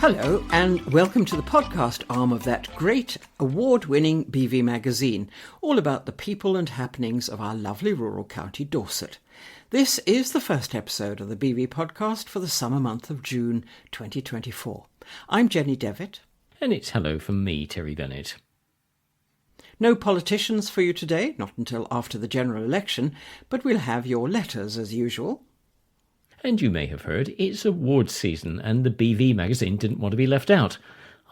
Hello and welcome to the podcast arm of that great award-winning BV magazine, all about the people and happenings of our lovely rural county Dorset. This is the first episode of the BV podcast for the summer month of June 2024. I'm Jenny Devitt. And it's hello from me, Terry Bennett. No politicians for you today, not until after the general election, but we'll have your letters as usual. And you may have heard, it's awards season and the BV magazine didn't want to be left out.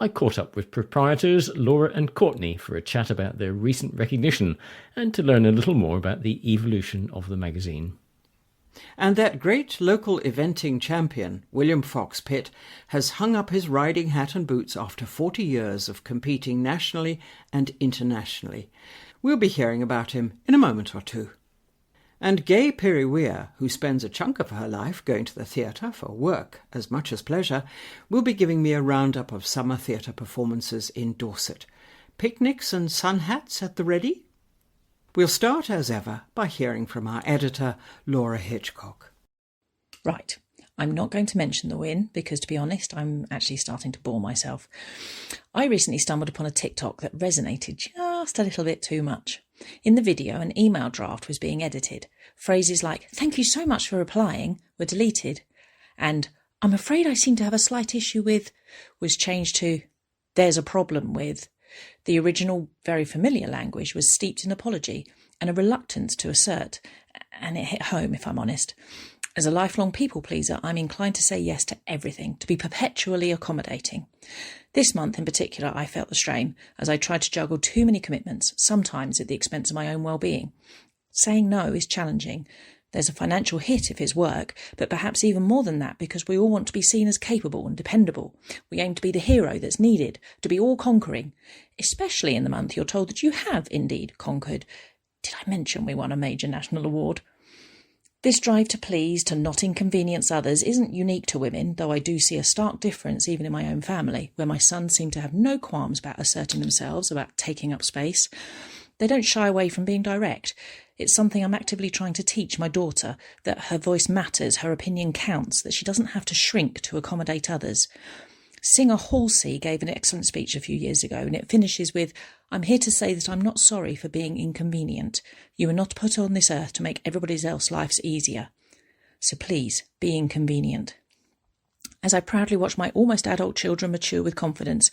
I caught up with proprietors Laura and Courtney for a chat about their recent recognition and to learn a little more about the evolution of the magazine. And that great local eventing champion, William Fox-Pitt, has hung up his riding hat and boots after 40 years of competing nationally and internationally. We'll be hearing about him in a moment or two. And Gay Pirrie-Weir, who spends a chunk of her life going to the theatre for work as much as pleasure, will be giving me a roundup of summer theatre performances in Dorset. Picnics and sun hats at the ready? We'll start, as ever, by hearing from our editor, Laura Hitchcock. Right. I'm not going to mention the win because, to be honest, I'm actually starting to bore myself. I recently stumbled upon a TikTok that resonated just a little bit too much. In the video, an email draft was being edited. Phrases like, "Thank you so much for replying," were deleted. And "I'm afraid I seem to have a slight issue with," was changed to, "There's a problem with." The original, very familiar language was steeped in apology and a reluctance to assert, and it hit home, if I'm honest. As a lifelong people pleaser, I'm inclined to say yes to everything, to be perpetually accommodating. This month in particular, I felt the strain as I tried to juggle too many commitments, sometimes at the expense of my own well-being. Saying no is challenging. There's a financial hit if it's work, but perhaps even more than that because we all want to be seen as capable and dependable. We aim to be the hero that's needed, to be all-conquering. Especially in the month you're told that you have indeed conquered. Did I mention we won a major national award? This drive to please, to not inconvenience others, isn't unique to women, though I do see a stark difference even in my own family, where my sons seem to have no qualms about asserting themselves, about taking up space. They don't shy away from being direct. It's something I'm actively trying to teach my daughter, that her voice matters, her opinion counts, that she doesn't have to shrink to accommodate others. Singer Halsey gave an excellent speech a few years ago, and it finishes with, "I'm here to say that I'm not sorry for being inconvenient. You were not put on this earth to make everybody else's lives easier. So please, be inconvenient." As I proudly watch my almost adult children mature with confidence,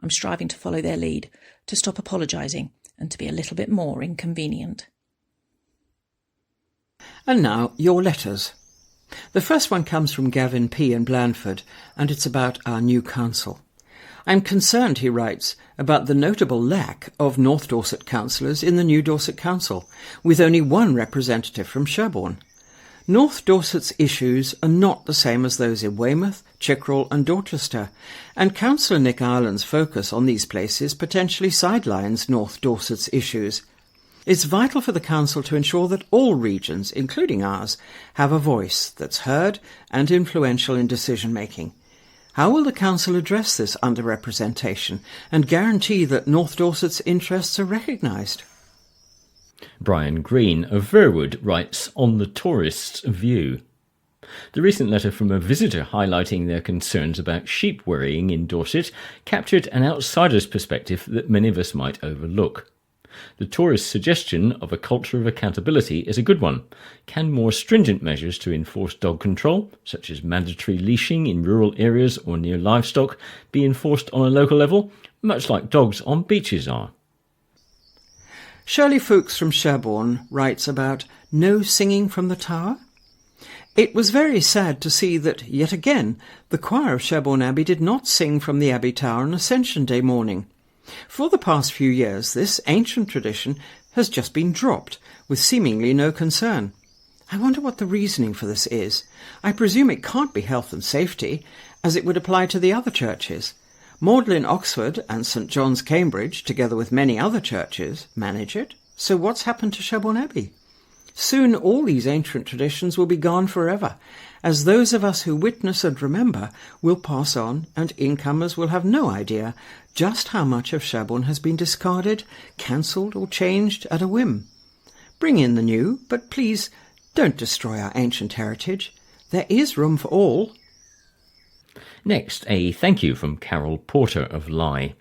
I'm striving to follow their lead, to stop apologising, and to be a little bit more inconvenient. And now, your letters. The first one comes from Gavin P. in Blandford, and it's about our new council. "I'm concerned," he writes, "about the notable lack of North Dorset councillors in the new Dorset Council, with only one representative from Sherborne. North Dorset's issues are not the same as those in Weymouth, Chickerell and Dorchester, and Councillor Nick Ireland's focus on these places potentially sidelines North Dorset's issues. It's vital for the Council to ensure that all regions, including ours, have a voice that's heard and influential in decision-making. How will the Council address this underrepresentation and guarantee that North Dorset's interests are recognised?" Brian Green of Verwood writes on the tourist's view. The recent letter from a visitor highlighting their concerns about sheep worrying in Dorset captured an outsider's perspective that many of us might overlook. The tourist's suggestion of a culture of accountability is a good one. Can more stringent measures to enforce dog control, such as mandatory leashing in rural areas or near livestock, be enforced on a local level, much like dogs on beaches are? Shirley Fuchs from Sherborne writes about no singing from the tower. "It was very sad to see that, yet again, the choir of Sherborne Abbey did not sing from the Abbey Tower on Ascension Day morning. For the past few years, this ancient tradition has just been dropped, with seemingly no concern. I wonder what the reasoning for this is. I presume it can't be health and safety, as it would apply to the other churches. Magdalen Oxford and St John's Cambridge, together with many other churches, manage it. So what's happened to Sherborne Abbey? Soon all these ancient traditions will be gone forever, as those of us who witness and remember will pass on, and incomers will have no idea just how much of Sherborne has been discarded, cancelled or changed at a whim. Bring in the new, but please don't destroy our ancient heritage. There is room for all." Next, a thank you from Carol Porter of Lye.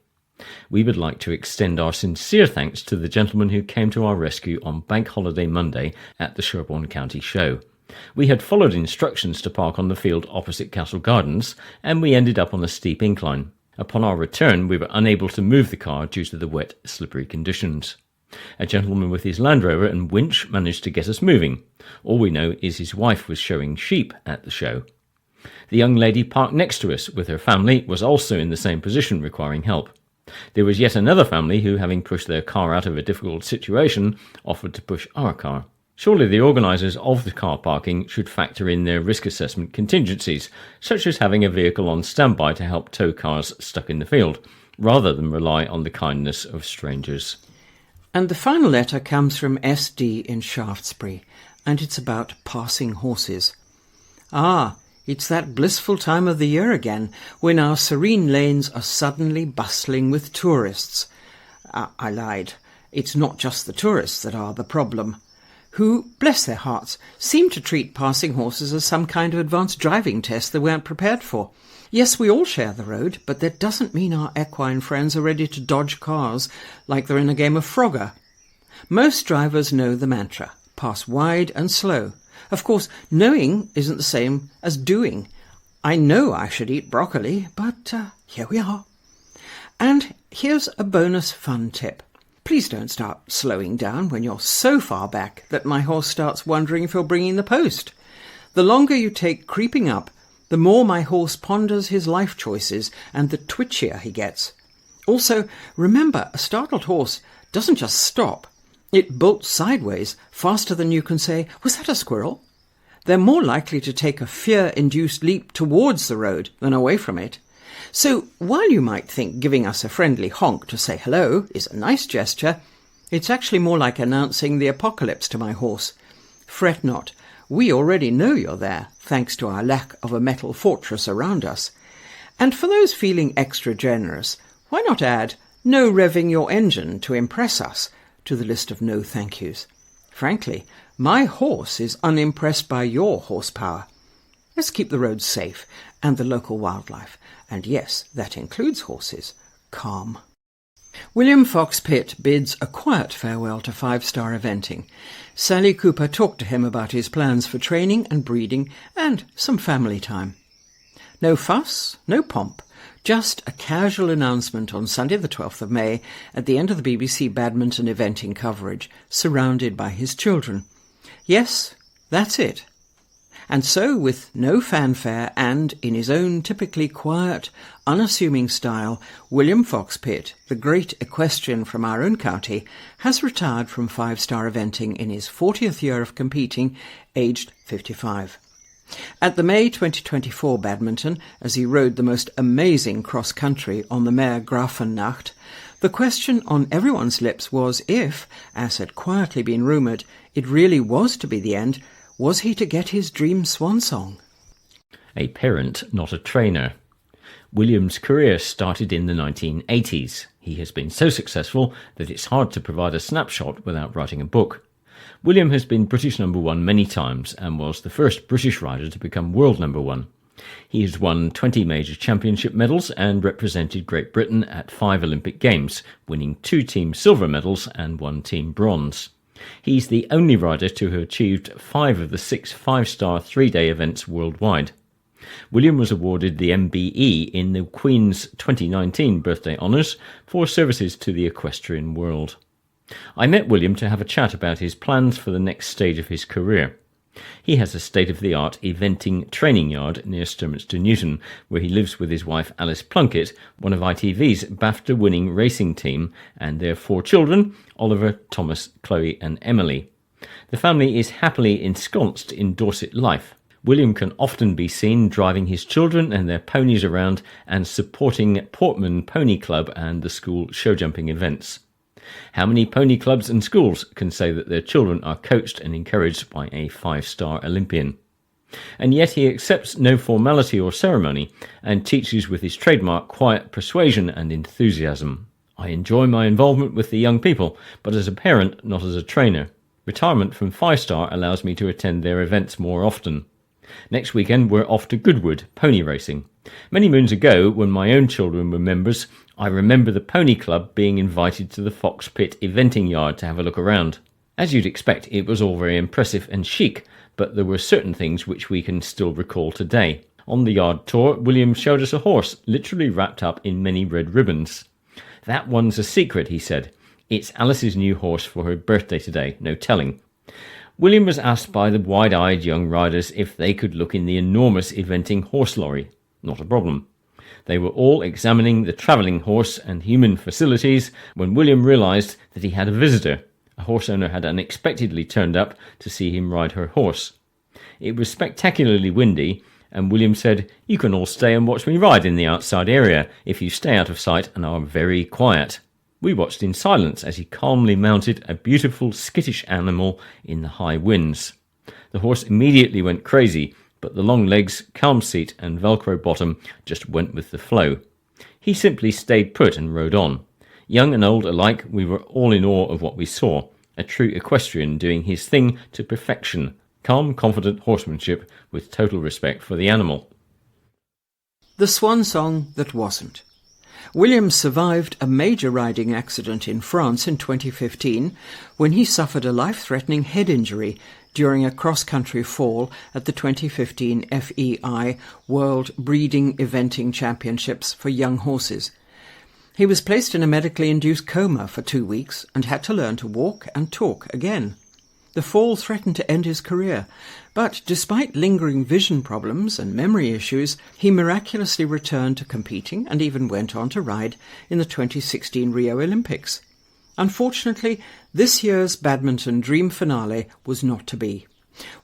We would like to extend our sincere thanks to the gentleman who came to our rescue on Bank Holiday Monday at the Sherborne County Show. We had followed instructions to park on the field opposite Castle Gardens, and we ended up on a steep incline. Upon our return, we were unable to move the car due to the wet, slippery conditions. A gentleman with his Land Rover and winch managed to get us moving. All we know is his wife was showing sheep at the show. The young lady parked next to us with her family was also in the same position, requiring help. There was yet another family who, having pushed their car out of a difficult situation, offered to push our car. Surely the organisers of the car parking should factor in their risk assessment contingencies, such as having a vehicle on standby to help tow cars stuck in the field, rather than rely on the kindness of strangers. And the final letter comes from SD in Shaftesbury, and it's about passing horses. Ah, it's that blissful time of the year again, when our serene lanes are suddenly bustling with tourists. I lied. It's not just the tourists that are the problem, who, bless their hearts, seem to treat passing horses as some kind of advanced driving test they weren't prepared for. Yes, we all share the road, but that doesn't mean our equine friends are ready to dodge cars like they're in a game of Frogger. Most drivers know the mantra, pass wide and slow. Of course, knowing isn't the same as doing. I know I should eat broccoli, but here we are. And here's a bonus fun tip. Please don't start slowing down when you're so far back that my horse starts wondering if you're bringing the post. The longer you take creeping up, the more my horse ponders his life choices and the twitchier he gets. Also, remember, a startled horse doesn't just stop. It bolts sideways faster than you can say, "Was that a squirrel?" They're more likely to take a fear-induced leap towards the road than away from it. So while you might think giving us a friendly honk to say hello is a nice gesture, it's actually more like announcing the apocalypse to my horse. Fret not. We already know you're there, thanks to our lack of a metal fortress around us. And for those feeling extra generous, why not add "no revving your engine to impress us" to the list of no thank yous? Frankly, my horse is unimpressed by your horsepower. Let's keep the roads safe and the local wildlife, and yes, that includes horses, calm. William Fox-Pitt bids a quiet farewell to five-star eventing. Sally Cooper talked to him about his plans for training and breeding and some family time. No fuss, no pomp, just a casual announcement on Sunday the 12th of May at the end of the BBC badminton eventing coverage, surrounded by his children. Yes, that's it. And so, with no fanfare and in his own typically quiet, unassuming style, William Fox-Pitt, the great equestrian from our own county, has retired from five-star eventing in his 40th year of competing, aged 55. At the May 2024 badminton, as he rode the most amazing cross-country on the mare Grafennacht, the question on everyone's lips was if, as had quietly been rumoured, it really was to be the end. Was he to get his dream swan song? A parent, not a trainer. William's career started in the 1980s. He has been so successful that it's hard to provide a snapshot without writing a book. William has been British number one many times and was the first British rider to become world number one. He has won 20 major championship medals and represented Great Britain at 5 Olympic Games, winning 2 team silver medals and 1 team bronze. He's the only rider to have achieved 5 of the 6 five-star 3-day events worldwide. William was awarded the MBE in the Queen's 2019 birthday honours for services to the equestrian world. I met William to have a chat about his plans for the next stage of his career. He has a state-of-the-art eventing training yard near Sturminster Newton, where he lives with his wife Alice Plunkett, one of ITV's BAFTA-winning racing team, and their 4 children, Oliver, Thomas, Chloe and Emily. The family is happily ensconced in Dorset life. William can often be seen driving his children and their ponies around and supporting Portman Pony Club and the school show jumping events. How many pony clubs and schools can say that their children are coached and encouraged by a 5-star Olympian? And yet he accepts no formality or ceremony and teaches with his trademark quiet persuasion and enthusiasm. I enjoy my involvement with the young people, but as a parent, not as a trainer. Retirement from 5-star allows me to attend their events more often. Next weekend we're off to Goodwood, pony racing. Many moons ago, when my own children were members, I remember the pony club being invited to the Fox-Pitt eventing yard to have a look around. As you'd expect, it was all very impressive and chic, but there were certain things which we can still recall today. On the yard tour, William showed us a horse, literally wrapped up in many red ribbons. "That one's a secret," he said. "It's Alice's new horse for her birthday today, no telling." William was asked by the wide-eyed young riders if they could look in the enormous eventing horse lorry. Not a problem. They were all examining the travelling horse and human facilities when William realised that he had a visitor. A horse owner had unexpectedly turned up to see him ride her horse. It was spectacularly windy, and William said, "You can all stay and watch me ride in the outside area if you stay out of sight and are very quiet." We watched in silence as he calmly mounted a beautiful skittish animal in the high winds. The horse immediately went crazy, but the long legs, calm seat and Velcro bottom just went with the flow. He simply stayed put and rode on. Young and old alike, we were all in awe of what we saw. A true equestrian doing his thing to perfection. Calm, confident horsemanship with total respect for the animal. The swan song that wasn't. William survived a major riding accident in France in 2015 when he suffered a life-threatening head injury during a cross-country fall at the 2015 FEI World Breeding Eventing Championships for young horses. He was placed in a medically induced coma for 2 weeks and had to learn to walk and talk again. The fall threatened to end his career, but despite lingering vision problems and memory issues, he miraculously returned to competing and even went on to ride in the 2016 Rio Olympics. Unfortunately, this year's badminton dream finale was not to be.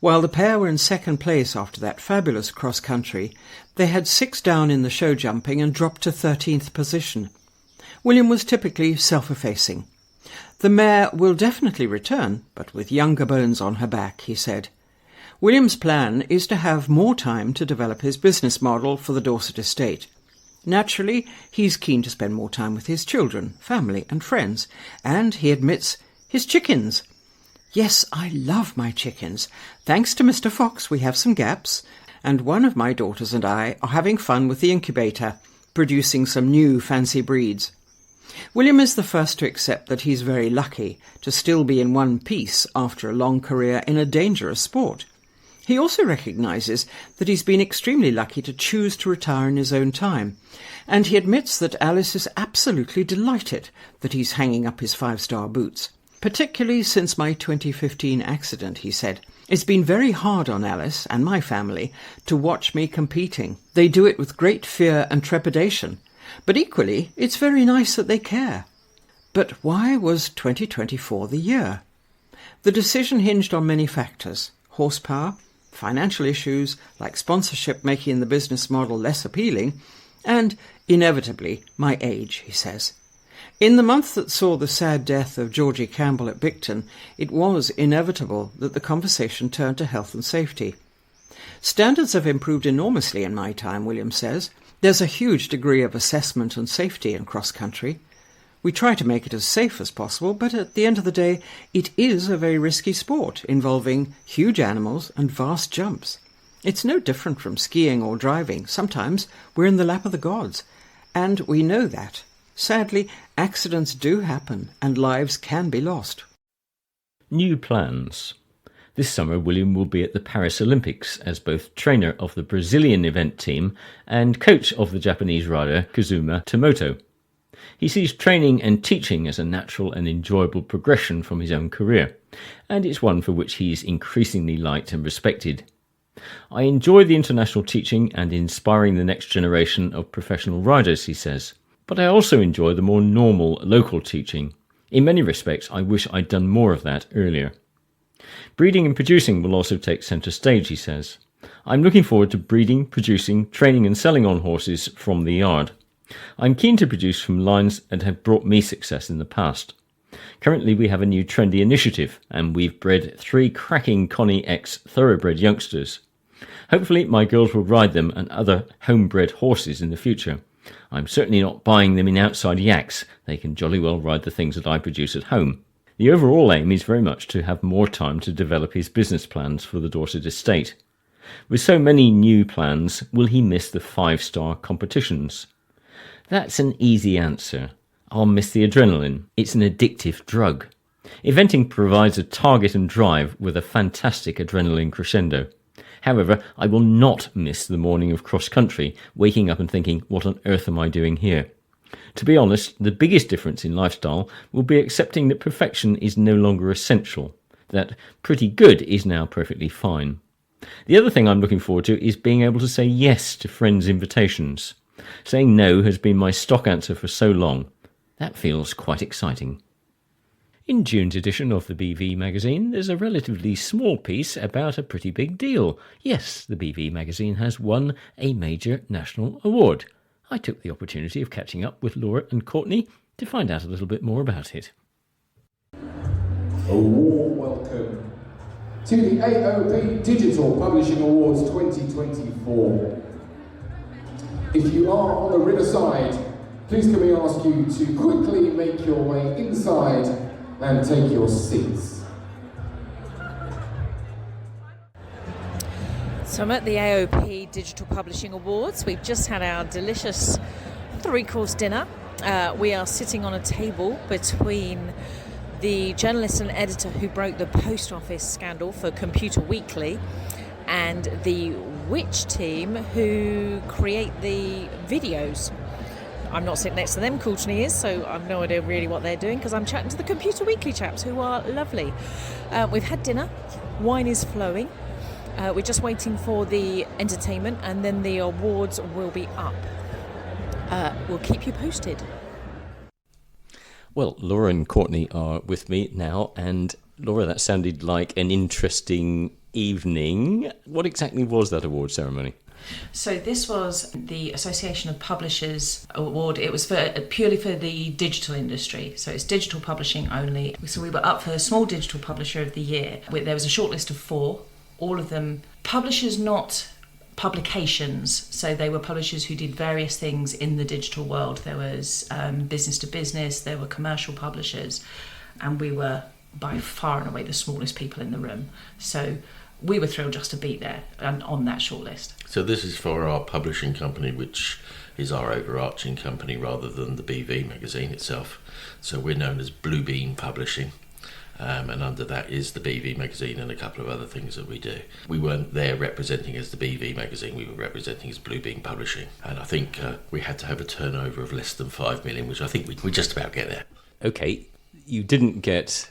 While the pair were in second place after that fabulous cross-country, they had 6 down in the show jumping and dropped to 13th position. William was typically self-effacing. "The mare will definitely return, but with younger bones on her back," he said. William's plan is to have more time to develop his business model for the Dorset estate. Naturally, he's keen to spend more time with his children, family and friends, and, he admits, his chickens. "Yes, I love my chickens. Thanks to Mr. Fox we have some gaps, and one of my daughters and I are having fun with the incubator, producing some new fancy breeds." William is the first to accept that he's very lucky to still be in one piece after a long career in a dangerous sport. He also recognises that he's been extremely lucky to choose to retire in his own time, and he admits that Alice is absolutely delighted that he's hanging up his 5-star boots. "Particularly since my 2015 accident," he said. "It's been very hard on Alice and my family to watch me competing. They do it with great fear and trepidation. But equally, it's very nice that they care." But why was 2024 the year? The decision hinged on many factors: horsepower, financial issues like sponsorship making the business model less appealing, and, inevitably, my age, he says. In the month that saw the sad death of Georgie Campbell at Bicton, it was inevitable that the conversation turned to health and safety. "Standards have improved enormously in my time," William says. "There's a huge degree of assessment and safety in cross-country. We try to make it as safe as possible, but at the end of the day, it is a very risky sport involving huge animals and vast jumps. It's no different from skiing or driving. Sometimes we're in the lap of the gods, and we know that. Sadly, accidents do happen and lives can be lost." New plans. This summer, William will be at the Paris Olympics as both trainer of the Brazilian event team and coach of the Japanese rider Kazuma Tomoto. He sees training and teaching as a natural and enjoyable progression from his own career, and it's one for which he is increasingly liked and respected. "I enjoy the international teaching and inspiring the next generation of professional riders," he says, "but I also enjoy the more normal local teaching. In many respects, I wish I'd done more of that earlier." Breeding and producing will also take centre stage, he says. "I'm looking forward to breeding, producing, training and selling on horses from the yard. I'm keen to produce from lines that have brought me success in the past. Currently we have a new trendy initiative, and we've bred 3 cracking Connie X thoroughbred youngsters. Hopefully my girls will ride them and other homebred horses in the future. I'm certainly not buying them in outside yaks. They can jolly well ride the things that I produce at home." The overall aim is very much to have more time to develop his business plans for the Dorset estate. With so many new plans, will he miss the 5-star competitions? That's an easy answer. I'll miss the adrenaline. It's an addictive drug. Eventing provides a target and drive with a fantastic adrenaline crescendo. However, I will not miss the morning of cross-country, waking up and thinking, what on earth am I doing here? To be honest, the biggest difference in lifestyle will be accepting that perfection is no longer essential, that pretty good is now perfectly fine. The other thing I'm looking forward to is being able to say yes to friends' invitations. Saying no has been my stock answer for so long. That feels quite exciting. In June's edition of the BV magazine, there's a relatively small piece about a pretty big deal. Yes, the BV magazine has won a major national award. I took the opportunity of catching up with Laura and Courtney to find out a little bit more about it. A warm welcome to the AOP Digital Publishing Awards 2024. If you are on the river side, please can we ask you to quickly make your way inside and take your seats. So I'm at the AOP Digital Publishing Awards. We've just had our delicious 3-course dinner. We are sitting on a table between the journalist and editor who broke the post office scandal for Computer Weekly and the Witch team who create the videos. I'm not sitting next to them, Courtney is, so I've no idea really what they're doing because I'm chatting to the Computer Weekly chaps who are lovely. We've had dinner, wine is flowing, we're just waiting for the entertainment and then the awards will be up. We'll keep you posted. Well, Laura and Courtney are with me now, and Laura, that sounded like an interesting evening. What exactly was that award ceremony? So this was the Association of Publishers Award. It was purely for the digital industry, so it's digital publishing only. So we were up for Small Digital Publisher of the Year. There was a short list of 4, all of them publishers, not publications. So they were publishers who did various things in the digital world. There was business to business, there were commercial publishers, and we were by far and away the smallest people in the room. So we were thrilled just to be there and on that shortlist. So this is for our publishing company, which is our overarching company rather than the BV magazine itself. So we're known as Blue Beam Publishing, and under that is the BV magazine and a couple of other things that we do. We weren't there representing as the BV magazine, we were representing as Blue Beam Publishing. And I think we had to have a turnover of less than 5 million, which I think we just about get there. Okay, you didn't get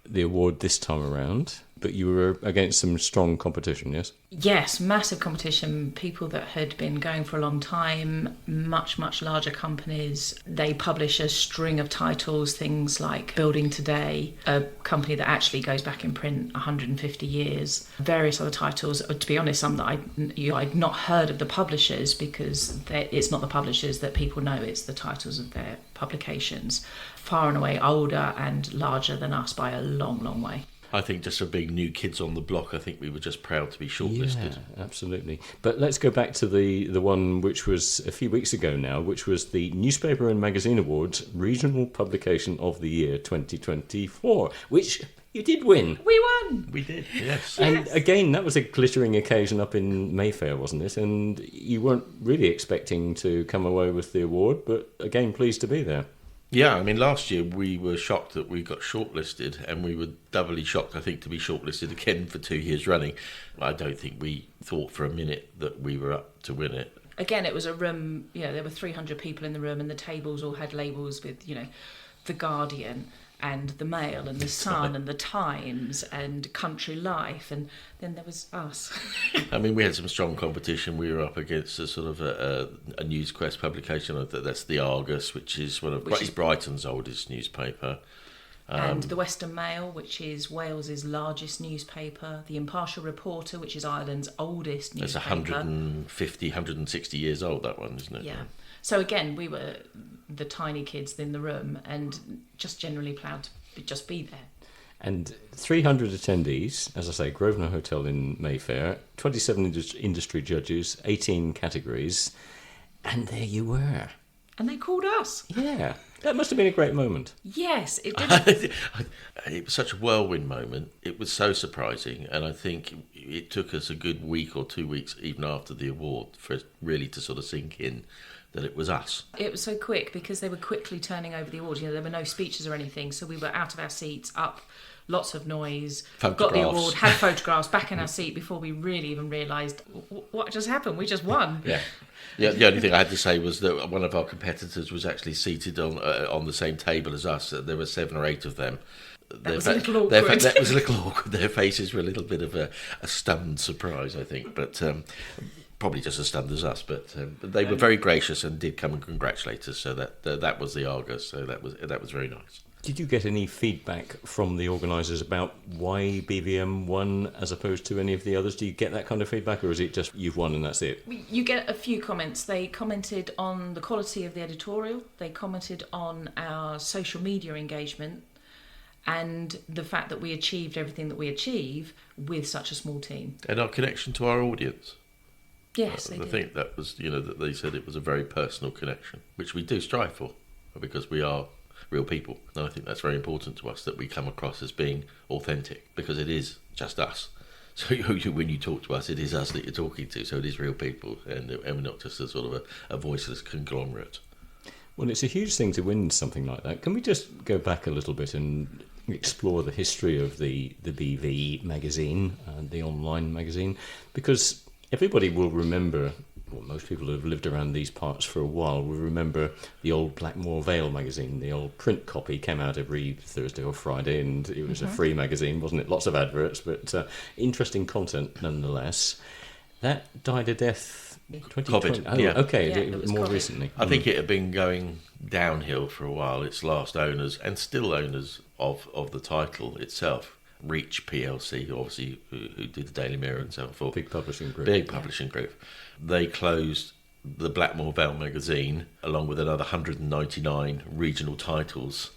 the award this time around, but you were against some strong competition, yes? Yes, massive competition, people that had been going for a long time, much, much larger companies. They publish a string of titles, things like Building Today, a company that actually goes back in print 150 years. Various other titles, to be honest, some that I'd not heard of the publishers because it's not the publishers that people know, it's the titles of their publications. Far and away older and larger than us by a long, long way. I think just for being new kids on the block, I think we were just proud to be shortlisted. Yeah, absolutely. But let's go back to the one which was a few weeks ago now, which was the Newspaper and Magazine Awards Regional Publication of the Year 2024, which you did win. We won! We did, yes. And again, that was a glittering occasion up in Mayfair, wasn't it? And you weren't really expecting to come away with the award, but again, pleased to be there. Yeah, I mean, last year we were shocked that we got shortlisted, and we were doubly shocked, I think, to be shortlisted again for 2 years running. I don't think we thought for a minute that we were up to win it. Again, it was a room, there were 300 people in the room and the tables all had labels with, The Guardian and The Mail and The Sun and The Times and Country Life, and then there was us. I mean, we had some strong competition. We were up against a sort of a News Quest publication. That's the Argus, which is Brighton's oldest newspaper. And the Western Mail, which is Wales's largest newspaper. The Impartial Reporter, which is Ireland's oldest newspaper. That's 150, 160 years old, that one, isn't it? Yeah. So again, we were the tiny kids in the room and just generally proud to just be there. And 300 attendees, as I say, Grosvenor Hotel in Mayfair, 27 industry judges, 18 categories, and there you were. and they called us. Yeah, that must have been a great moment. Yes, it did. It was such a whirlwind moment. It was so surprising, and I think it took us a good week or 2 weeks, even after the award, for it really to sort of sink in that it was us. It was so quick because they were quickly turning over the award. You know, there were no speeches or anything, so we were out of our seats, up, lots of noise, got the award, had photographs, back in our seat before we really even realised what just happened. We just won. Yeah. The only thing I had to say was that one of our competitors was actually seated on the same table as us. There were 7 or 8 of them. That was a little awkward. That was a little awkward. Their faces were a little bit of a stunned surprise, I think, but probably just as stunned as us. But they were very gracious and did come and congratulate us. So that was the Argus. So that was very nice. Did you get any feedback from the organisers about why BVM won as opposed to any of the others? Do you get that kind of feedback, or is it just you've won and that's it? You get a few comments. They commented on the quality of the editorial. They commented on our social media engagement and the fact that we achieved everything that we achieve with such a small team. And our connection to our audience. Yes, they did. I think that was, that they said it was a very personal connection, which we do strive for, because we are real people. And I think that's very important to us, that we come across as being authentic, because it is just us. So when you talk to us, it is us that you're talking to, so it is real people, and we're not just a sort of a voiceless conglomerate. Well, it's a huge thing to win something like that. Can we just go back a little bit and explore the history of the BV magazine, the online magazine? Because everybody will remember, well, most people who have lived around these parts for a while will remember the old Blackmore Vale magazine. The old print copy came out every Thursday or Friday, and it was a free magazine, wasn't it? Lots of adverts, but interesting content nonetheless. That died a death 2020. COVID, oh, yeah. Okay, Yeah, it was more COVID. recently. I think it had been going downhill for a while. Its last owners, and still owners of the title itself, Reach PLC, obviously, who did the Daily Mirror and so forth. Big publishing group. Big publishing group. They closed the Blackmore Vale magazine, along with another 199 regional titles,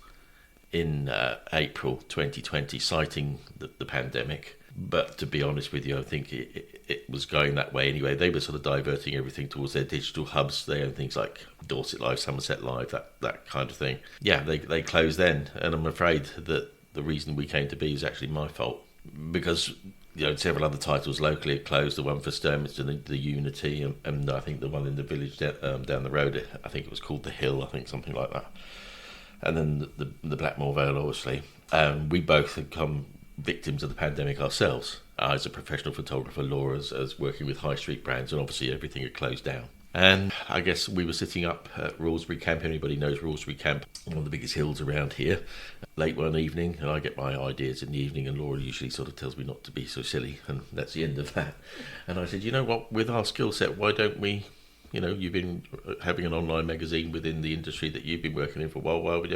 in April 2020, citing the pandemic. But to be honest with you, I think it was going that way anyway. They were sort of diverting everything towards their digital hubs. They own things like Dorset Live, Somerset Live, that kind of thing. Yeah, they closed then, and I'm afraid that the reason we came to be is actually my fault, because several other titles locally had closed. The one for Sturmiston, the Unity, and I think the one in the village down the road, I think it was called the Hill, I think, something like that. And then the Blackmore Vale, obviously. We both had come victims of the pandemic ourselves. I, as a professional photographer, Laura as working with high street brands, and obviously everything had closed down. And I guess we were sitting up at Royalsbury Camp. Anybody knows Royalsbury Camp, one of the biggest hills around here, late one evening, and I get my ideas in the evening, and Laura usually sort of tells me not to be so silly, and that's the end of that. And I said, you know what, with our skill set, why don't we, you've been having an online magazine within the industry that you've been working in for a while, why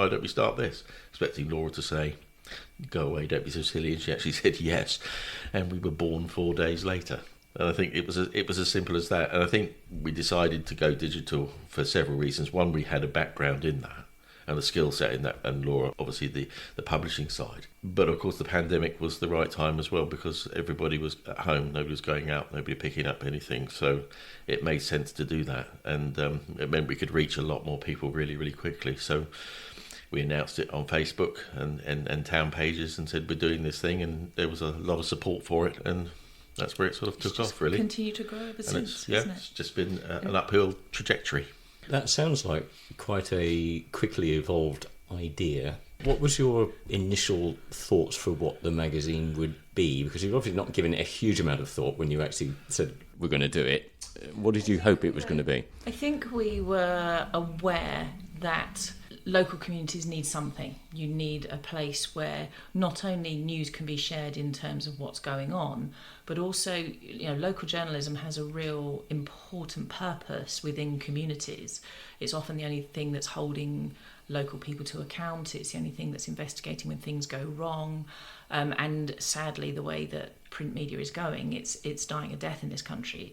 don't we start this? Expecting Laura to say, go away, don't be so silly, and she actually said yes, and we were born 4 days later. And I think it was as simple as that. And I think we decided to go digital for several reasons. One, we had a background in that and a skill set in that, and Laura, obviously, the publishing side. But of course the pandemic was the right time as well, because everybody was at home, nobody was going out, nobody picking up anything, so it made sense to do that. And it meant we could reach a lot more people really, really quickly. So we announced it on Facebook and town pages and said we're doing this thing, and there was a lot of support for it, and that's where it sort of took off, really. Continue to grow ever since, isn't it? It's just been an uphill trajectory. That sounds like quite a quickly evolved idea. What was your initial thoughts for what the magazine would be? Because you've obviously not given it a huge amount of thought when you actually said, we're going to do it. What did you hope it was going to be? I think we were aware that local communities need something. You need a place where not only news can be shared in terms of what's going on, but also, local journalism has a real important purpose within communities. It's often the only thing that's holding local people to account. It's the only thing that's investigating when things go wrong. And sadly, the way that print media is going, it's dying a death in this country.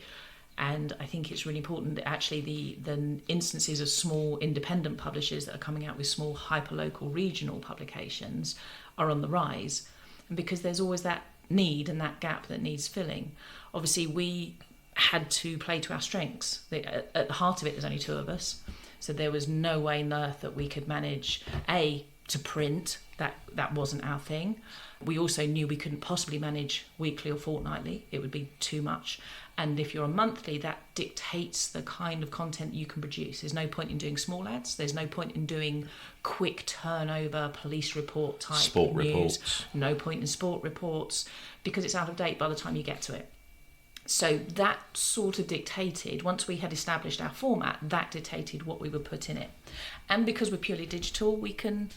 And I think it's really important that actually the instances of small independent publishers that are coming out with small hyperlocal regional publications are on the rise. And because there's always that need and that gap that needs filling. Obviously, we had to play to our strengths. At the heart of it, there's only two of us. So there was no way on earth that we could manage, to print. That wasn't our thing. We also knew we couldn't possibly manage weekly or fortnightly. It would be too much. And if you're a monthly, that dictates the kind of content you can produce. There's no point in doing small ads. There's no point in doing quick turnover police report type sport news. Reports. No point in sport reports, because it's out of date by the time you get to it. So that sort of dictated, once we had established our format, that dictated what we would put in it. And because we're purely digital, we can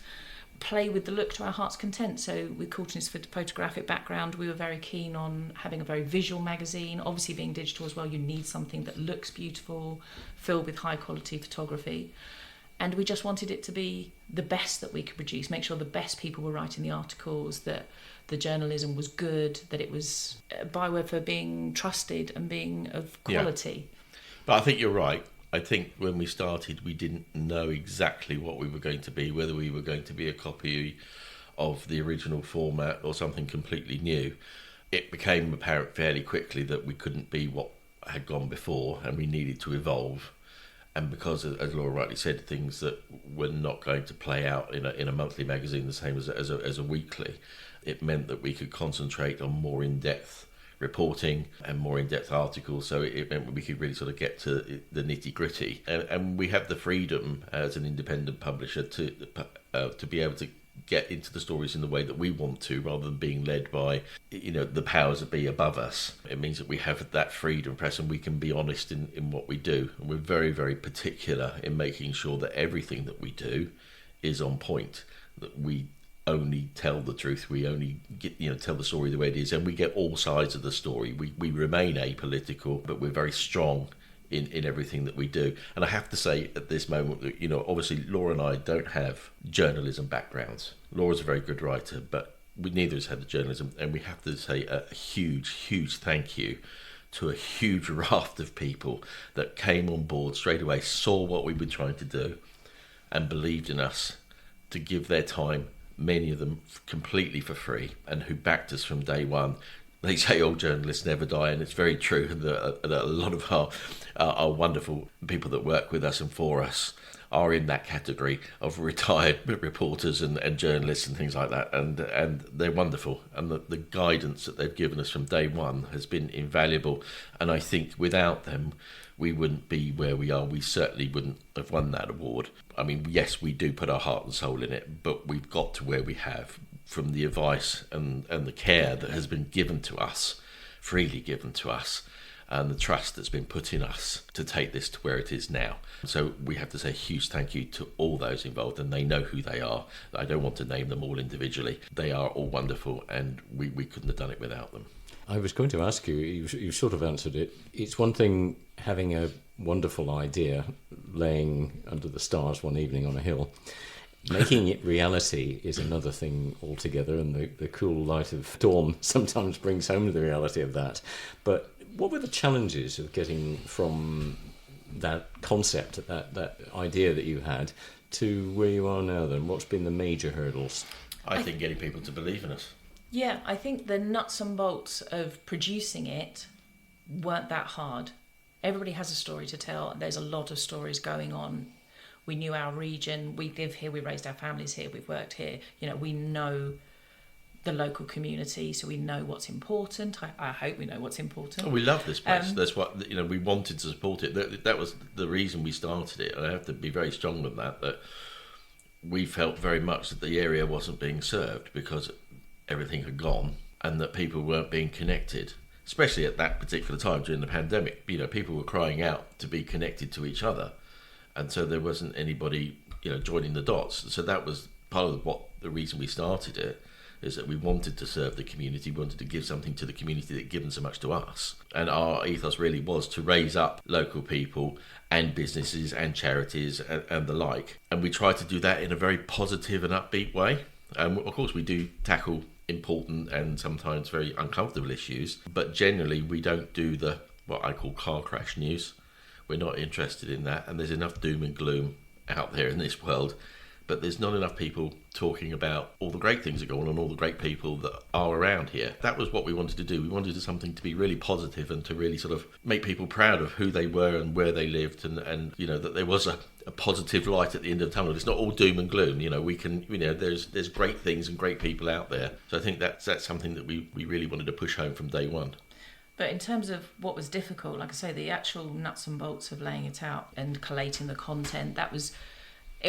play with the look to our heart's content. So with Courtney's photographic background, we were very keen on having a very visual magazine. Obviously being digital as well, you need something that looks beautiful, filled with high quality photography. And we just wanted it to be the best that we could produce, make sure the best people were writing the articles, that the journalism was good, that it was a byword for being trusted and being of quality. Yeah. But I think you're right. I think when we started, we didn't know exactly what we were going to be, whether we were going to be a copy of the original format or something completely new. It became apparent fairly quickly that we couldn't be what had gone before, and we needed to evolve. And because, as Laura rightly said, things that were not going to play out in a monthly magazine the same as a weekly, it meant that we could concentrate on more in-depth reporting and more in-depth articles. So it meant we could really sort of get to the nitty-gritty. And we have the freedom as an independent publisher to be able to get into the stories in the way that we want to, rather than being led by, the powers that be above us. It means that we have that freedom press, and we can be honest in what we do. And we're very, very particular in making sure that everything that we do is on point, that we only tell the truth, we only tell the story the way it is, and we get all sides of the story. We remain apolitical, but we're very strong in everything that we do. And I have to say at this moment that, obviously Laura and I don't have journalism backgrounds. Laura's a very good writer, but neither of us had the journalism, and we have to say a huge, huge thank you to a huge raft of people that came on board straight away, saw what we were trying to do, and believed in us to give their time, many of them completely for free, and who backed us from day one. They say all journalists never die, and it's very true that a lot of our wonderful people that work with us and for us are in that category of retired reporters and journalists and things like that, and they're wonderful, and the guidance that they've given us from day one has been invaluable. And I think without them we wouldn't be where we are. We certainly wouldn't have won that award. I mean, yes, we do put our heart and soul in it, but we've got to where we have from the advice and the care that has been given to us, freely given to us, and the trust that's been put in us to take this to where it is now. So we have to say a huge thank you to all those involved, and they know who they are. I don't want to name them all individually. They are all wonderful, and we couldn't have done it without them. I was going to ask you, you sort of answered it. It's one thing having a wonderful idea laying under the stars one evening on a hill. Making it reality is another thing altogether, and the cool light of dawn sometimes brings home the reality of that. But what were the challenges of getting from that concept, that idea that you had, to where you are now then? What's been the major hurdles? I think getting people to believe in us. Yeah, I think the nuts and bolts of producing it weren't that hard. Everybody has a story to tell. There's a lot of stories going on. We knew our region. We live here. We raised our families here. We've worked here. We know the local community, so we know what's important. I hope we know what's important. Oh, we love this place. That's what we wanted to support it. That was the reason we started it. And I have to be very strong on that we felt very much that the area wasn't being served because everything had gone, and that people weren't being connected, especially at that particular time during the pandemic. People were crying out to be connected to each other, and so there wasn't anybody joining the dots. So that was part of the reason we started it, is that we wanted to serve the community, we wanted to give something to the community that had given so much to us. And our ethos really was to raise up local people and businesses and charities and the like, and we try to do that in a very positive and upbeat way. And of course we do tackle important and sometimes very uncomfortable issues, but generally we don't do what I call car crash news. We're not interested in that, and there's enough doom and gloom out there in this world but there's not enough people talking about all the great things that go on and all the great people that are around here. That was what we wanted to do. We wanted something to be really positive and to really sort of make people proud of who they were and where they lived, and you know, that there was a positive light at the end of the tunnel. It's not all doom and gloom. You know, we can, you know, there's great things and great people out there. So I think that's something that we really wanted to push home from day one. But in terms of what was difficult, like I say, the actual nuts and bolts of laying it out and collating the content, it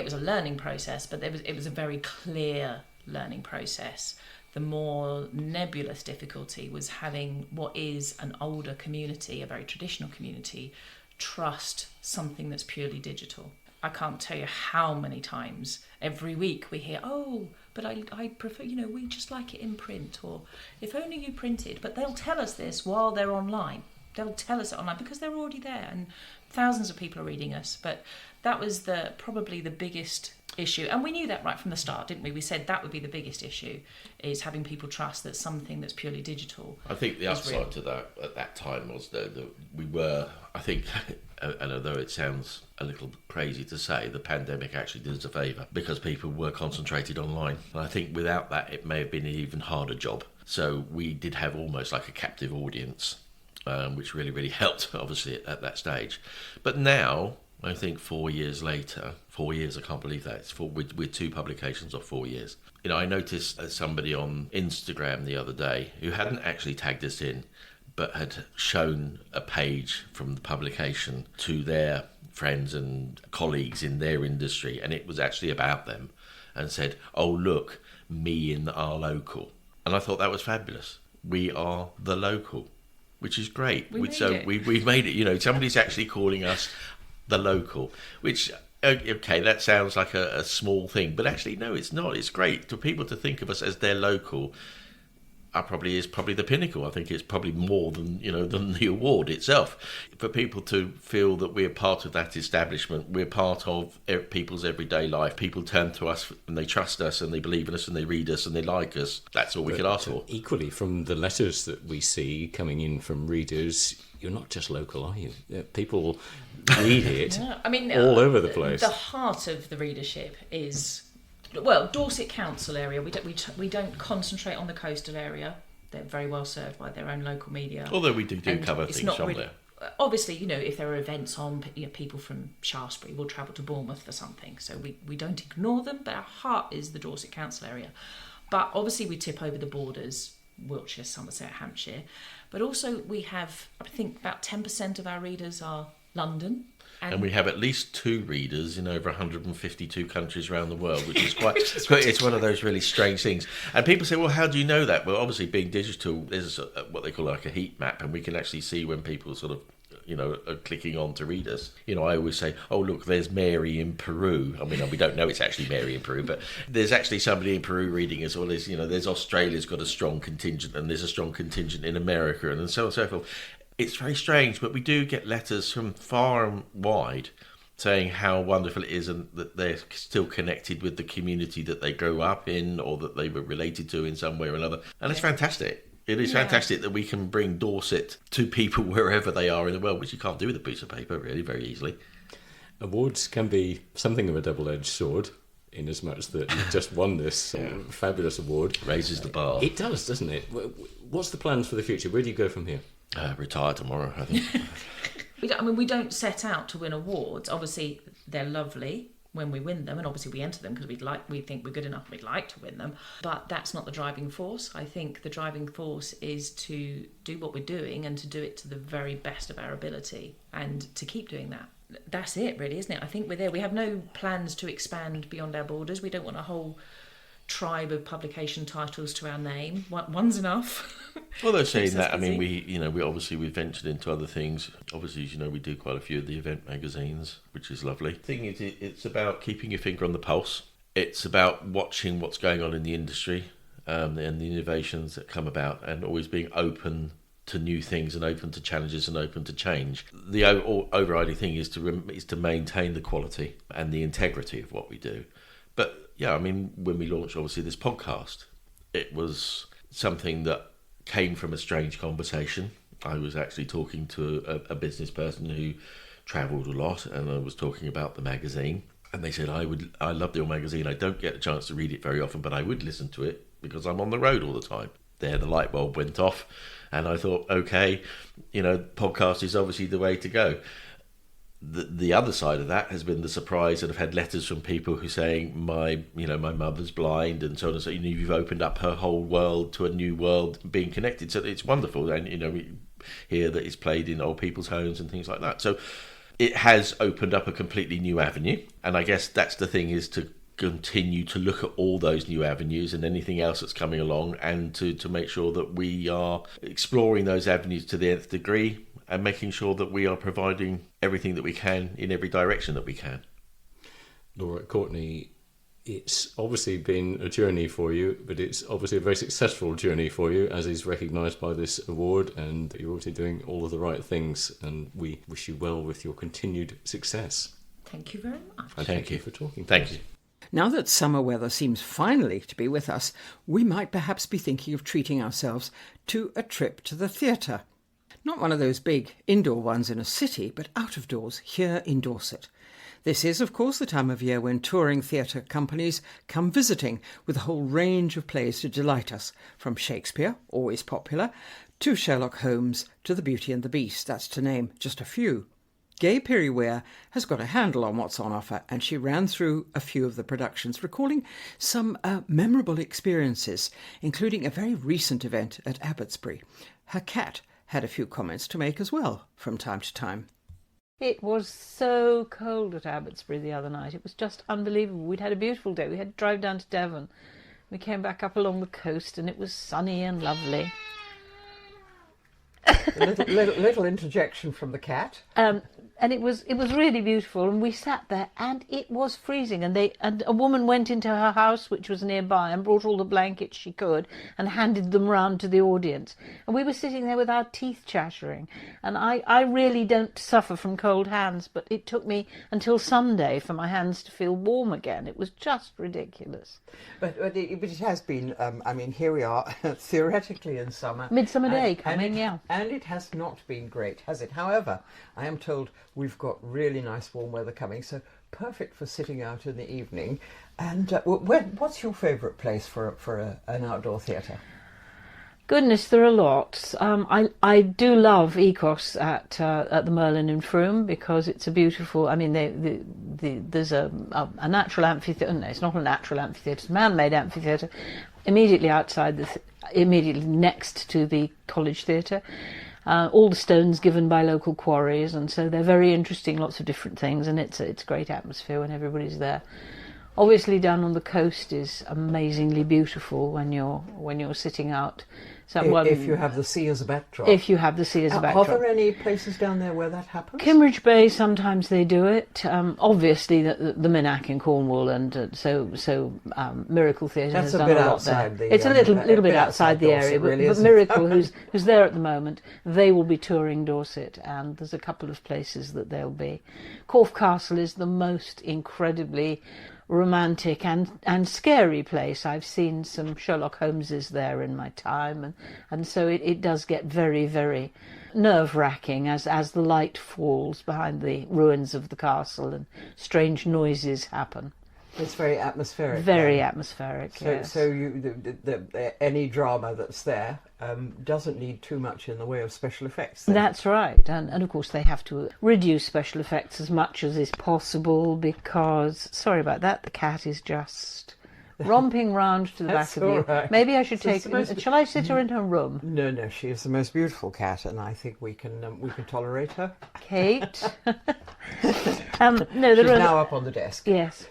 was a learning process, but it was a very clear learning process. The more nebulous difficulty was having what is an older community, a very traditional community, trust something that's purely digital. I can't tell you how many times every week we hear, oh, but I prefer, you know, we just like it in print, or if only you printed. But they'll tell us this while they're online. They'll tell us it online because they're already there and thousands of people are reading us. But that was probably the biggest issue. And we knew that right from the start, didn't we? We said that would be the biggest issue, is having people trust that something that's purely digital. I think the upside to that at that time was that we were, I think, and although it sounds a little crazy to say, the pandemic actually did us a favour because people were concentrated online. And I think without that, it may have been an even harder job. So we did have almost like a captive audience, which really, really helped, obviously, at that stage. But now, I think 4 years later, 4 years, I can't believe that, it's with 2 publications of 4 years. You know, I noticed somebody on Instagram the other day who hadn't actually tagged us in, but had shown a page from the publication to their friends and colleagues in their industry, and it was actually about them, and said, oh, look, me in our local. And I thought that was fabulous. We are the local, which is great. We've made it, you know, somebody's actually calling us the local, which, okay, that sounds like a small thing, but actually, no, it's not. It's great for people to think of us as their local. Probably the pinnacle. I think it's probably more than the award itself. For people to feel that we're part of that establishment, we're part of people's everyday life. People turn to us and they trust us and they believe in us and they read us and they like us. That's all we could ask for. Equally, from the letters that we see coming in from readers, you're not just local, are you? People read it all over the place. The heart of the readership is, well, Dorset Council area. We don't concentrate on the coastal area. They're very well served by their own local media. Although we do cover things from there. Obviously, you know, if there are events on, you know, people from Shaftesbury will travel to Bournemouth for something. So we don't ignore them, but our heart is the Dorset Council area. But obviously we tip over the borders, Wiltshire, Somerset, Hampshire. But also we have, I think, about 10% of our readers are London. And we have at least 2 readers in over 152 countries around the world, which is it's one of those really strange things. And people say, well, how do you know that? Well, obviously, being digital, there's what they call like a heat map, and we can actually see when people sort of, you know, are clicking on to read us. You know, I always say, oh, look, there's Mary in Peru. I mean, we don't know it's actually Mary in Peru, but there's actually somebody in Peru reading us. Or there's, you know, there's Australia's got a strong contingent, and there's a strong contingent in America, and so on and so forth. It's very strange, but we do get letters from far and wide saying how wonderful it is and that they're still connected with the community that they grew up in or that they were related to in some way or another. And it's fantastic. It is fantastic that we can bring Dorset to people wherever they are in the world, which you can't do with a piece of paper really very easily. Awards can be something of a double-edged sword, in as much that you've just won this fabulous award. Raises the bar. It does, doesn't it? What's the plans for the future? Where do you go from here? Retire tomorrow, I think. We don't set out to win awards. Obviously, they're lovely when we win them, and obviously we enter them because we think we're good enough and we'd like to win them. But that's not the driving force. I think the driving force is to do what we're doing and to do it to the very best of our ability and to keep doing that. That's it, really, isn't it? I think we're there. We have no plans to expand beyond our borders. We don't want a whole tribe of publication titles to our name. One's enough. Although saying that, I mean, we ventured into other things. Obviously, as you know, we do quite a few of the event magazines, which is lovely. The thing is, it's about keeping your finger on the pulse. It's about watching what's going on in the industry and the innovations that come about, and always being open to new things and open to challenges and open to change. The overriding thing is to maintain the quality and the integrity of what we do. But yeah, I mean, when we launched, obviously, this podcast, it was something that came from a strange conversation. I was actually talking to a business person who travelled a lot, and I was talking about the magazine. And they said, I love your magazine. I don't get a chance to read it very often, but I would listen to it because I'm on the road all the time. There, the light bulb went off, and I thought, okay, podcast is obviously the way to go. The other side of that has been the surprise that I've had letters from people who saying my mother's blind and so on and so. You've opened up her whole world to a new world, being connected. So it's wonderful, and we hear that it's played in old people's homes and things like that. So it has opened up a completely new avenue, and I guess that's the thing, is to continue to look at all those new avenues and anything else that's coming along, and to make sure that we are exploring those avenues to the nth degree and making sure that we are providing everything that we can in every direction that we can. Laura Courtney, it's obviously been a journey for you, but it's obviously a very successful journey for you, as is recognised by this award, and you're obviously doing all of the right things, and we wish you well with your continued success. Thank you very much. And thank you for talking to Thank us. you. Now that summer weather seems finally to be with us, we might perhaps be thinking of treating ourselves to a trip to the theatre. Not one of those big indoor ones in a city, but out of doors here in Dorset. This is, of course, the time of year when touring theatre companies come visiting with a whole range of plays to delight us, from Shakespeare, always popular, to Sherlock Holmes, to The Beauty and the Beast, that's to name just a few. Gay Pirrie-Weir has got a handle on what's on offer, and she ran through a few of the productions, recalling some memorable experiences, including a very recent event at Abbotsbury. Her cat had a few comments to make as well from time to time. It was so cold at Abbotsbury the other night. It was just unbelievable. We'd had a beautiful day. We had to drive down to Devon. We came back up along the coast and it was sunny and lovely. A little interjection from the cat. And it was really beautiful, and we sat there and it was freezing, and a woman went into her house, which was nearby, and brought all the blankets she could and handed them round to the audience, and we were sitting there with our teeth chattering. And I really don't suffer from cold hands, but it took me until Sunday for my hands to feel warm again. It was just ridiculous. But it has been, here we are, theoretically in summer. Midsummer Day coming, yeah. And it has not been great, has it? However, I am told we've got really nice warm weather coming, so perfect for sitting out in the evening. And what's your favourite place for an outdoor theatre? Goodness, there are lots. I do love Ecos at the Merlin in Frome, because it's a beautiful. There's a natural amphitheatre. No, it's not a natural amphitheatre. It's a man-made amphitheatre, immediately outside immediately next to the College Theatre. All the stones given by local quarries, and so they're very interesting. Lots of different things, and it's a great atmosphere when everybody's there. Obviously, down on the coast is amazingly beautiful when you're sitting out. So, if you have the sea as a backdrop. If you have the sea as a backdrop. Are there any places down there where that happens? Kimmeridge Bay, sometimes they do it. Obviously, the Minack in Cornwall, and so Miracle Theatre has done a lot there. It's a little bit outside the area, but Miracle, who's there at the moment, they will be touring Dorset, and there's a couple of places that they'll be. Corfe Castle is the most incredibly romantic and scary place. I've seen some Sherlock Holmeses there in my time, and so it does get very, very nerve-wracking as the light falls behind the ruins of the castle and strange noises happen. It's very atmospheric. Very atmospheric, so, yes. So any drama that's there doesn't need too much in the way of special effects. Then. That's right. And of course they have to reduce special effects as much as is possible, because, sorry about that, the cat is just romping round to the back of you. Right. Maybe I should shall I sit her in her room? No, she is the most beautiful cat, and I think we can tolerate her. Kate? She's now up on the desk. Yes.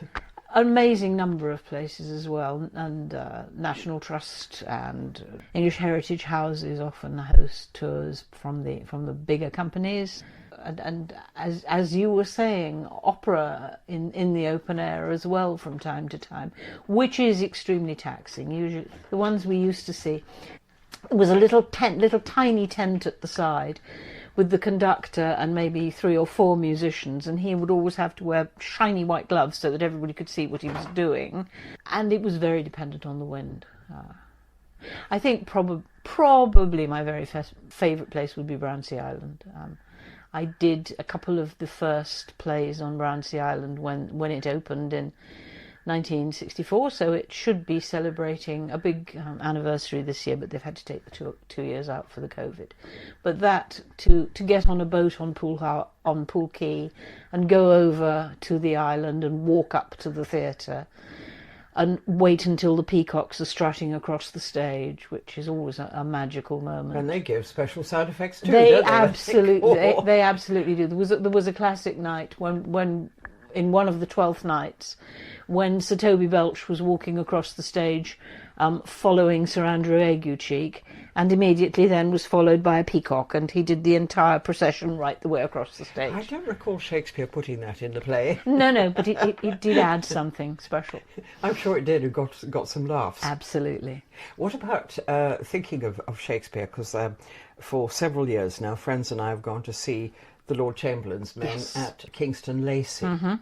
Amazing number of places as well, and National Trust and English Heritage Houses often host tours from the bigger companies, and as you were saying, opera in the open air as well from time to time, which is extremely taxing. Usually, the ones we used to see, it was a little tiny tent at the side, with the conductor and maybe 3 or 4 musicians, and he would always have to wear shiny white gloves so that everybody could see what he was doing, and it was very dependent on the wind. I think probably my very favourite place would be Brownsea Island. I did a couple of the first plays on Brownsea Island when it opened in 1964, so it should be celebrating a big anniversary this year, but they've had to take the two years out for the COVID. But that, to get on a boat on Poole Quay and go over to the island and walk up to the theatre and wait until the peacocks are strutting across the stage, which is always a magical moment. And they give special sound effects too, They don't they? absolutely, they absolutely do. There was a classic night when in one of the 12th nights, when Sir Toby Belch was walking across the stage following Sir Andrew Aguecheek, and immediately then was followed by a peacock, and he did the entire procession right the way across the stage. I don't recall Shakespeare putting that in the play. No, but it did add something special. I'm sure it did. It got some laughs. Absolutely. What about thinking of Shakespeare? Because for several years now, friends and I have gone to see the Lord Chamberlain's Men at Kingston Lacey. Mm-hmm.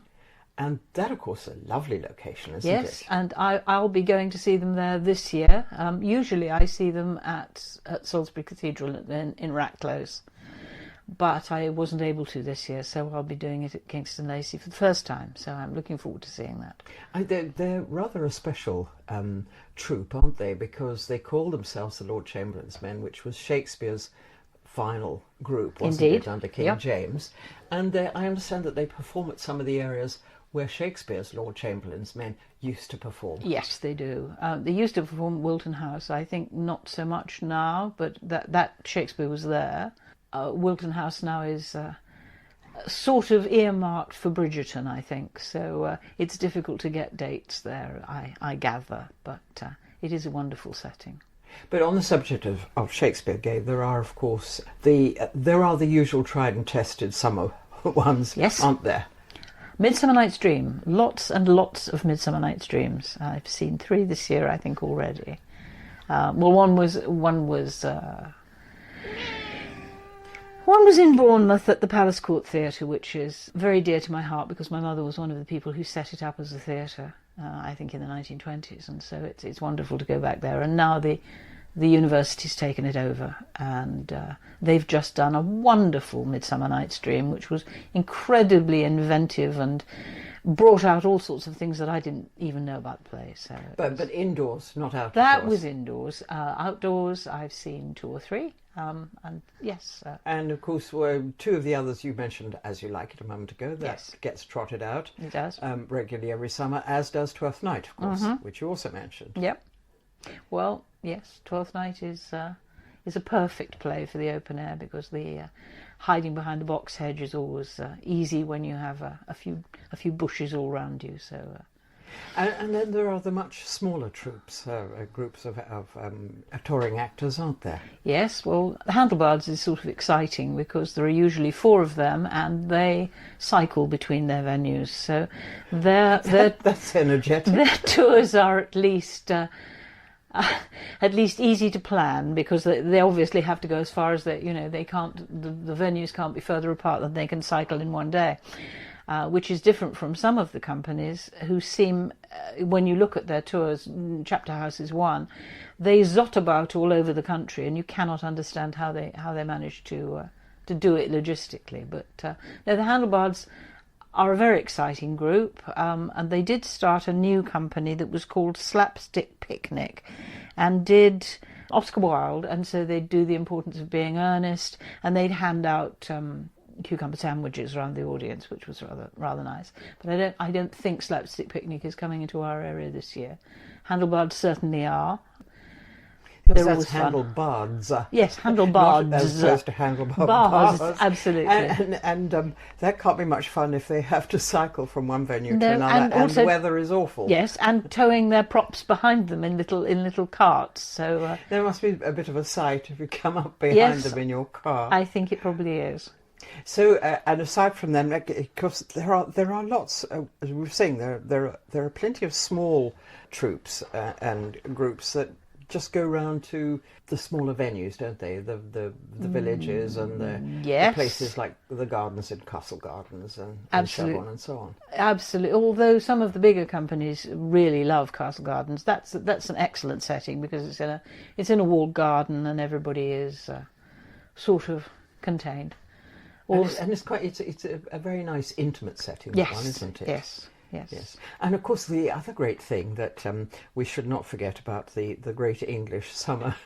And that, of course, is a lovely location, isn't it? Yes, and I'll be going to see them there this year. Usually I see them at Salisbury Cathedral in Ratclose, but I wasn't able to this year, so I'll be doing it at Kingston Lacey for the first time, so I'm looking forward to seeing that. They're rather a special troupe, aren't they? Because they call themselves the Lord Chamberlain's Men, which was Shakespeare's final group, wasn't Indeed. it, under King James? And I understand that they perform at some of the areas where Shakespeare's Lord Chamberlain's Men used to perform. Yes, they do. They used to perform at Wilton House. I think not so much now, but that Shakespeare was there. Wilton House now is sort of earmarked for Bridgerton, I think. So it's difficult to get dates there, I gather. But it is a wonderful setting. But on the subject of Shakespeare, Gay, there are, of course, the usual tried and tested summer ones, yes, aren't there? Midsummer Night's Dream. Lots and lots of Midsummer Night's Dreams. I've seen 3 this year, I think, already. One was in Bournemouth at the Palace Court Theatre, which is very dear to my heart because my mother was one of the people who set it up as a theatre, I think in the 1920s, and so it's wonderful to go back there. And now the university's taken it over, and they've just done a wonderful Midsummer Night's Dream, which was incredibly inventive and brought out all sorts of things that I didn't even know about the play. So but indoors, not outdoors. That was indoors. Outdoors, I've seen 2 or 3. And yes. And of course, 2 of the others you mentioned, As You Like It, a moment ago. That gets trotted out. It does. Regularly every summer, as does Twelfth Night, of course, which you also mentioned. Yep. Well, yes, Twelfth Night is a perfect play for the open air because the hiding behind the box hedge is always easy when you have a few bushes all round you. So. And then there are the much smaller troupes, groups of touring actors, aren't there? Yes, well, the Handlebars is sort of exciting because there are usually 4 of them and they cycle between their venues. So that's energetic. Their tours are at least easy to plan because they obviously have to go as far as they can't. The venues can't be further apart than they can cycle in one day. Which is different from some of the companies who seem, when you look at their tours, Chapter House is one, they zot about all over the country, and you cannot understand how they manage to do it logistically. But no, the Handlebars are a very exciting group, and they did start a new company that was called Slapstick Picnic, and did Oscar Wilde, and so they'd do The Importance of Being Earnest, and they'd hand out cucumber sandwiches around the audience, which was rather nice. But I don't think Slapstick Picnic is coming into our area this year. Handlebars certainly are. Because that's handlebars. Yes, handlebars. Not as opposed to handlebars. Bars, absolutely. And that can't be much fun if they have to cycle from one venue to another, and the weather is awful. Yes, and towing their props behind them in little carts. So there must be a bit of a sight if you come up behind them in your car. I think it probably is. So, and aside from them, because there are lots, as we were saying, there are plenty of small troupes and groups that just go round to the smaller venues, don't they? The villages and the places like the gardens in Castle Gardens and so on and so on. Absolutely. Although some of the bigger companies really love Castle Gardens, that's an excellent setting because it's in a walled garden and everybody is sort of contained. And it's a very nice intimate setting, that one, isn't it? Yes. And of course, the other great thing that we should not forget about the great English summer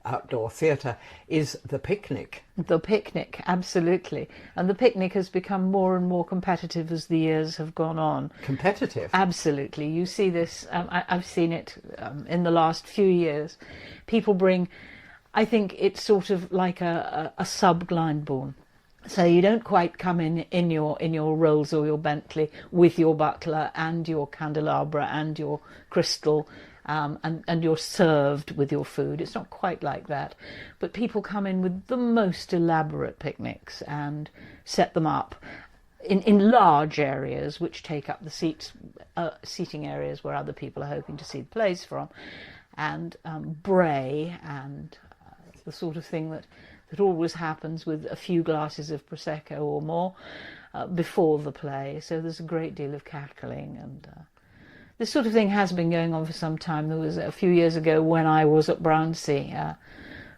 outdoor theatre is the picnic. The picnic, absolutely. And the picnic has become more and more competitive as the years have gone on. Competitive? Absolutely. You see this, I've seen it in the last few years. People bring, I think it's sort of like a sub-Glyndebourne. So you don't quite come in your Rolls or your Bentley with your butler and your candelabra and your crystal, and you're served with your food. It's not quite like that. But people come in with the most elaborate picnics and set them up in large areas which take up the seating areas where other people are hoping to see the plays from, and bray and the sort of thing that always happens with a few glasses of Prosecco or more before the play. So there's a great deal of cackling, and this sort of thing has been going on for some time. There was a few years ago when I was at Brownsea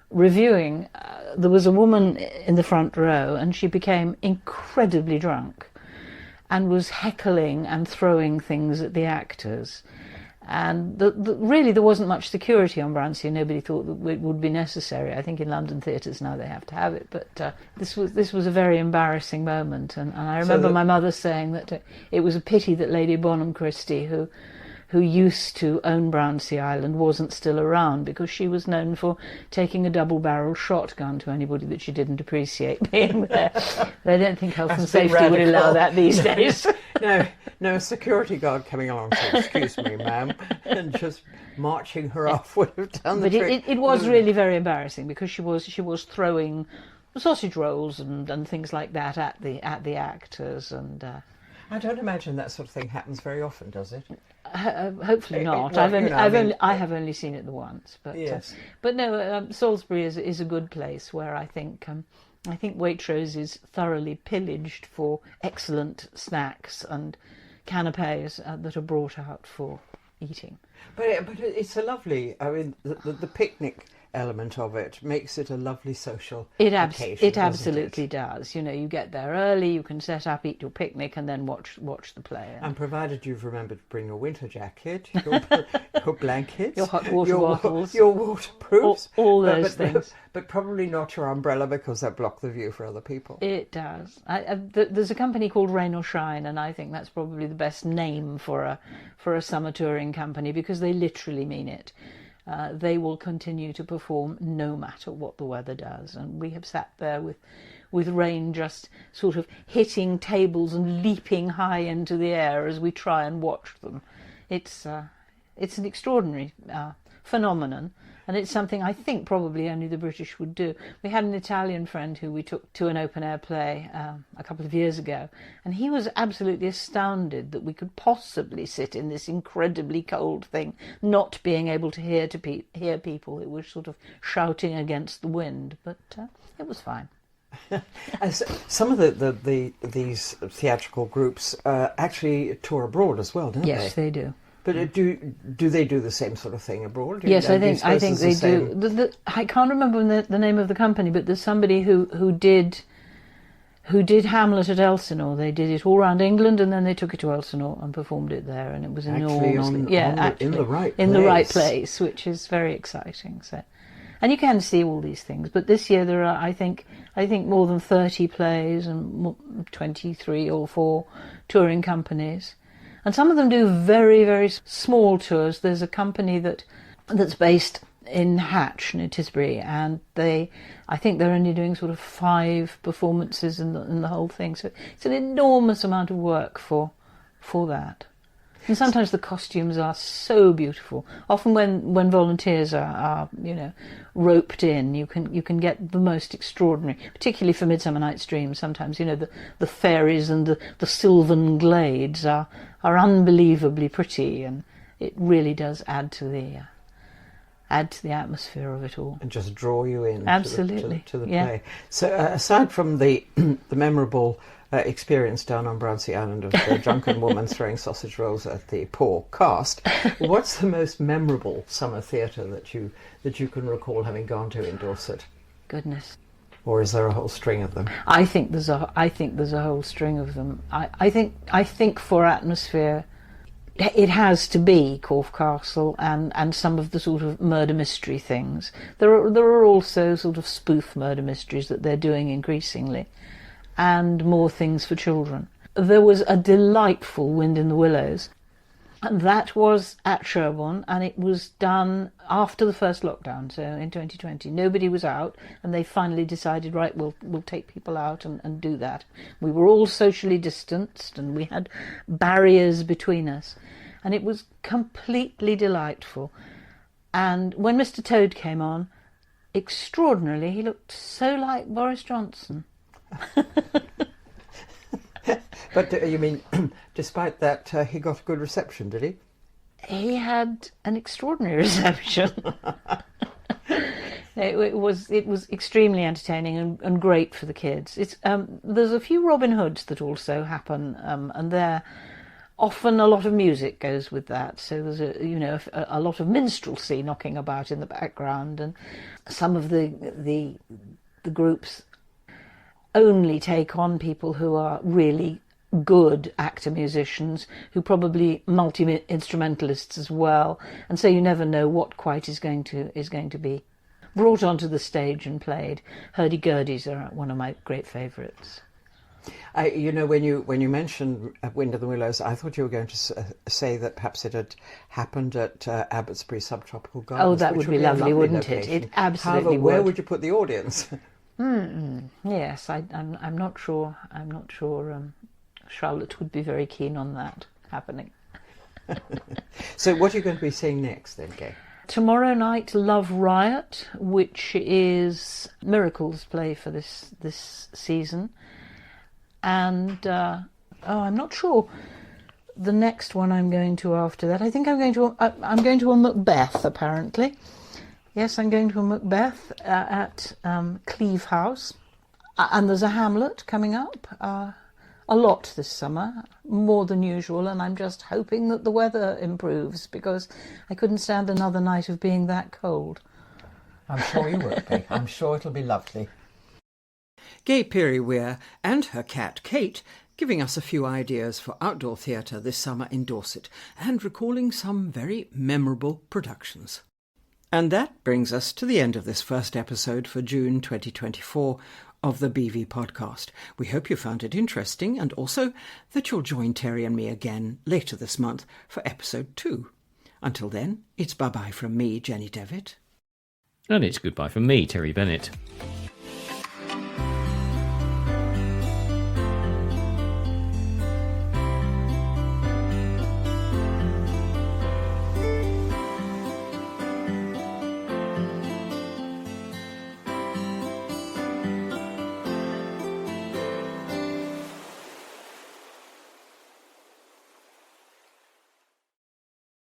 reviewing, there was a woman in the front row, and she became incredibly drunk and was heckling and throwing things at the actors. And really there wasn't much security on Brownsea. Nobody thought that it would be necessary. I think in London theatres now they have to have it. But this was a very embarrassing moment. And I remember my mother saying that it was a pity that Lady Bonham Christie, who used to own Brownsea Island, wasn't still around, because she was known for taking a double-barrel shotgun to anybody that she didn't appreciate being there. But I don't think health and safety would allow that these days. No, a security guard coming along saying, "Excuse me, ma'am," and just marching her off would have done the trick. But it was really very embarrassing, because she was throwing sausage rolls and things like that at the actors, and I don't imagine that sort of thing happens very often, does it? Hopefully not. I have only seen it the once, but yes. But no, Salisbury is a good place where I think Waitrose is thoroughly pillaged for excellent snacks and canapes that are brought out for eating. But it's a lovely. I mean, the picnic element of it makes it a lovely social occasion. It absolutely does. You know, you get there early, you can set up, eat your picnic, and then watch the play. And provided you've remembered to bring your winter jacket, your blankets, your hot water bottles, your waterproofs, all those things. But probably not your umbrella, because that block the view for other people. It does. There's a company called Rain or Shine, and I think that's probably the best name for a summer touring company, because they literally mean it. They will continue to perform no matter what the weather does, and we have sat there with rain just sort of hitting tables and leaping high into the air as we try and watch them. It's an extraordinary phenomenon, and it's something I think probably only the British would do. We had an Italian friend who we took to an open-air play a couple of years ago, and he was absolutely astounded that we could possibly sit in this incredibly cold thing, not being able to hear people. It was sort of shouting against the wind, but it was fine. Some of these theatrical groups actually tour abroad as well, don't they? Yes, they do. But do they do the same sort of thing abroad? Yes, I think they do. I can't remember the name of the company, but there's somebody who did Hamlet at Elsinore. They did it all around England, and then they took it to Elsinore and performed it there, and it was enormously in the right place, which is very exciting. So, and you can see all these things. But this year there are, I think more than 30 plays and 23 or 4 touring companies. And some of them do very, very small tours. There's a company that's based in Hatch near Tisbury, and I think they're only doing sort of 5 performances in the whole thing. So it's an enormous amount of work for that. And sometimes the costumes are so beautiful. Often when volunteers are roped in, you can get the most extraordinary, particularly for Midsummer Night's Dream. Sometimes, the fairies and the sylvan glades are unbelievably pretty, and it really does add to the atmosphere of it all. And just draw you in absolutely to the play. So aside from the memorable experience down on Brownsea Island of the drunken woman throwing sausage rolls at the poor cast, what's the most memorable summer theatre that you can recall having gone to in Dorset? Goodness. Or is there a whole string of them? I think there's a whole string of them. I think for atmosphere, it has to be Corfe Castle and some of the sort of murder mystery things. There are also sort of spoof murder mysteries that they're doing increasingly, and more things for children. There was a delightful Wind in the Willows, and that was at Sherborne, and it was done after the first lockdown, so in 2020. Nobody was out, and they finally decided, right, we'll take people out and do that. We were all socially distanced, and we had barriers between us, and it was completely delightful. And when Mr. Toad came on, extraordinarily, he looked so like Boris Johnson. But you mean, despite that, he got a good reception, did he? He had an extraordinary reception. It was extremely entertaining and great for the kids. There's a few Robin Hoods that also happen, and they're often a lot of music goes with that. So there's a lot of minstrelsy knocking about in the background, and some of the groups only take on people who are really good actor musicians, who probably multi-instrumentalists as well, and so you never know what quite is going to be brought onto the stage and played. Hurdy-gurdies are one of my great favourites. When you mentioned Wind of the Willows, I thought you were going to say that perhaps it had happened at Abbotsbury Subtropical Gardens. Oh, that would be lovely, wouldn't it? It absolutely However, would. where would you put the audience? Yes, I'm not sure. Charlotte would be very keen on that happening. So what are you going to be seeing next then, Gay? Tomorrow night, Love Riot, which is Miracle's play for this season. And, I'm not sure the next one I'm going to after that. I think I'm going to a Macbeth, apparently. Yes, I'm going to a Macbeth at Cleeve House. And there's a Hamlet coming up. A lot this summer, more than usual, and I'm just hoping that the weather improves, because I couldn't stand another night of being that cold. I'm sure you will be. I'm sure it'll be lovely. Gay Pirrie-Weir and her cat Kate giving us a few ideas for outdoor theatre this summer in Dorset, and recalling some very memorable productions. And that brings us to the end of this first episode for June 2024 of the BV podcast. We hope you found it interesting, and also that you'll join Terry and me again later this month for episode 2. Until then, it's bye-bye from me, Jenny Devitt. And it's goodbye from me, Terry Bennett.